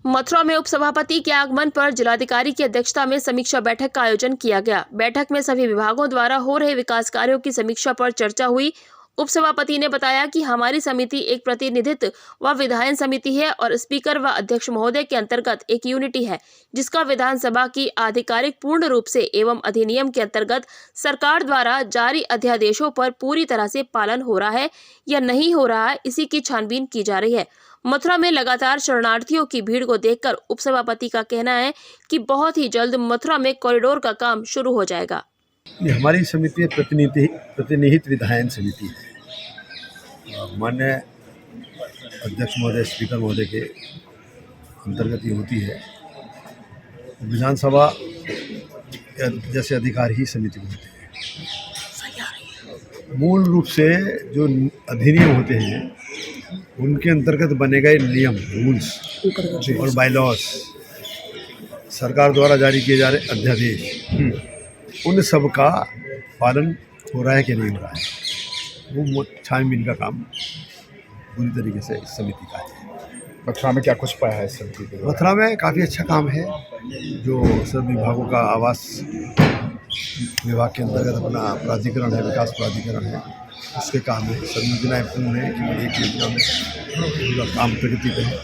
मथुरा में उपसभापति के आगमन पर जिलाधिकारी की अध्यक्षता में समीक्षा बैठक का आयोजन किया गया। बैठक में सभी विभागों द्वारा हो रहे विकास कार्यों की समीक्षा पर चर्चा हुई। उपसभापति ने बताया कि हमारी समिति एक प्रतिनिधित्व व विधायन समिति है और स्पीकर व अध्यक्ष महोदय के अंतर्गत एक यूनिटी है, जिसका विधानसभा की आधिकारिक पूर्ण रूप से एवं अधिनियम के अंतर्गत सरकार द्वारा जारी अध्यादेशों पर पूरी तरह से पालन हो रहा है या नहीं हो रहा है, इसी की छानबीन की जा रही है। मथुरा में लगातार शरणार्थियों की भीड़ को देखकर उपसभापति का कहना है कि बहुत ही जल्द मथुरा में कॉरिडोर का काम शुरू हो जाएगा। हमारी समिति प्रतिनिहित विधायन समिति है। माननीय अध्यक्ष महोदय, स्पीकर महोदय के अंतर्गत ये होती है। विधानसभा जैसे अधिकार ही समिति को होते हैं। मूल रूप से जो अधिनियम होते हैं उनके अंतर्गत बने गए नियम, रूल्स और बायलॉज, सरकार द्वारा जारी किए जा रहे अध्यादेश, उन सब का पालन हो रहा है कि नहीं हो रहा है, वो छानबीन का काम पूरी तरीके से इस समिति का है। मथुरा में क्या कुछ पाया है इस समिति के? मथुरा में काफ़ी अच्छा काम है। जो सब विभागों का आवास विभाग के अंतर्गत अपना प्राधिकरण है, विकास प्राधिकरण है, उसके काम है। सब योजनाएँ पूर्ण है कि एक योजना में पूरा काम प्रगति पे है।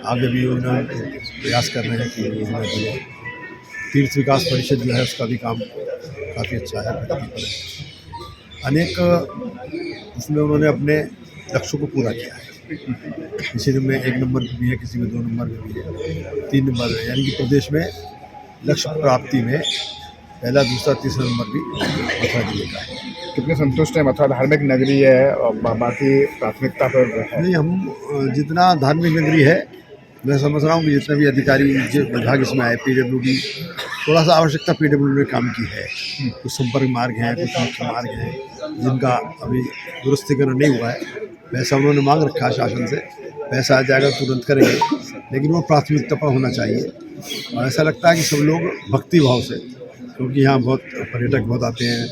आगे भी योजना प्रयास कर रहे हैं कि योजना बने। तीर्थ विकास परिषद जो है उसका भी काम काफ़ी अच्छा है, प्रगति पर है। अनेक उसमें उन्होंने अपने लक्ष्यों को पूरा किया है। किसी में 1 नंबर भी है, किसी में 2 नंबर भी है, 3 नंबर है, यानी कि प्रदेश में लक्ष्य प्राप्ति में पहला, दूसरा, तीसरा नंबर भी मथुरा जिले का है। कितने संतुष्ट है? मथुरा धार्मिक नगरी है और बाकी प्राथमिकता पर है। नहीं, हम जितना धार्मिक नगरी है, मैं समझ रहा हूँ कि जितने भी अधिकारी विभाग इसमें आए, PWD थोड़ा सा आवश्यकता PWD ने काम की है। कुछ संपर्क मार्ग हैं, कुछ मुख्य मार्ग हैं जिनका अभी दुरुस्तीकरण नहीं हुआ है। पैसा उन्होंने मांग रखा है शासन से, पैसा आ जाएगा तुरंत करेंगे, लेकिन वो प्राथमिकता पर होना चाहिए। और ऐसा लगता है कि सब लोग भक्ति भाव से, क्योंकि यहाँ बहुत पर्यटक बहुत आते हैं,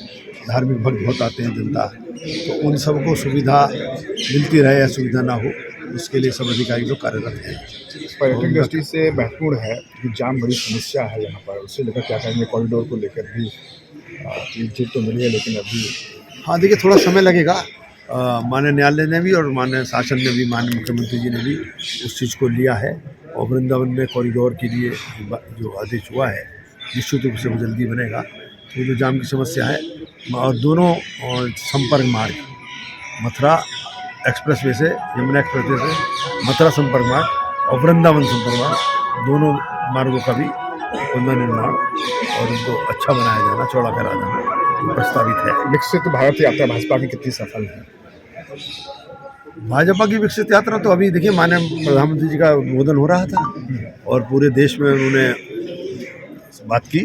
धार्मिक भक्त बहुत आते हैं जनता, तो उन सबको सुविधा मिलती रहे या सुविधा ना हो, उसके लिए सब अधिकारी लोग कार्यरत हैं। पर्यटन दृष्टि से महत्वपूर्ण है कि जाम बड़ी समस्या है यहाँ पर, उससे लेकर क्या कहेंगे? कॉरिडोर को लेकर भी जीत तो मिली है, लेकिन अभी हाँ देखिए, थोड़ा समय लगेगा। माननीय न्यायालय ने भी और माननीय शासन ने भी, माननीय मुख्यमंत्री जी ने भी उस चीज़ को लिया है और वृंदावन में कॉरिडोर के लिए जो आदेश हुआ है निश्चित रूप से वो जल्दी बनेगा। तो जो जाम की समस्या है और दोनों संपर्क मार्ग, मथुरा एक्सप्रेसवे से, यमुना एक्सप्रेसवे से मथुरा संपर्क मार्ग और वृंदावन संपर्क मार्ग, दोनों मार्गों का भी पुनर्निर्माण और उनको अच्छा बनाया जाना, चौड़ा करा जाना प्रस्तावित है। विकसित भारत यात्रा भाजपा की कितनी सफल है? भाजपा की विकसित यात्रा तो अभी देखिए, माननीय प्रधानमंत्री जी का उद्बोधन हो रहा था और पूरे देश में उन्होंने बात की,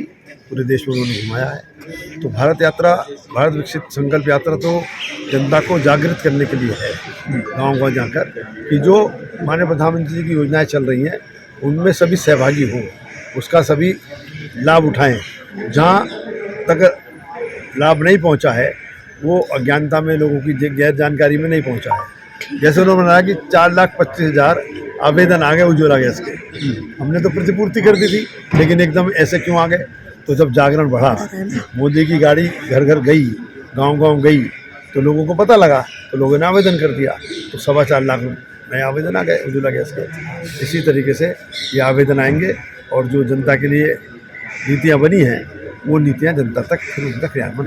पूरे देश में उन्होंने घुमाया है। तो भारत यात्रा, भारत विकसित संकल्प यात्रा तो जनता को जागृत करने के लिए है, गांव-गांव जाकर, कि जो माननीय प्रधानमंत्री जी की योजनाएं चल रही हैं उनमें सभी सहभागी हों, उसका सभी लाभ उठाएं। जहां तक लाभ नहीं पहुंचा है वो अज्ञानता में, लोगों की गैर जानकारी में नहीं पहुंचा है। जैसे उन्होंने बताया कि 4,25,000 आवेदन आ गए उज्ज्वला गैस के, हमने तो प्रतिपूर्ति कर दी थी, लेकिन एकदम ऐसे क्यों आ गए? तो जब जागरण बढ़ा, मोदी की गाड़ी घर घर गई, गांव-गांव गई, तो लोगों को पता लगा, तो लोगों ने आवेदन कर दिया, तो 4.25 लाख नए आवेदन आ गए उज्ज्वला गैस के। इसी तरीके से ये आवेदन आएंगे और जो जनता के लिए नीतियाँ बनी हैं वो नीतियाँ जनता तक फिर उनका क्रियान्वयन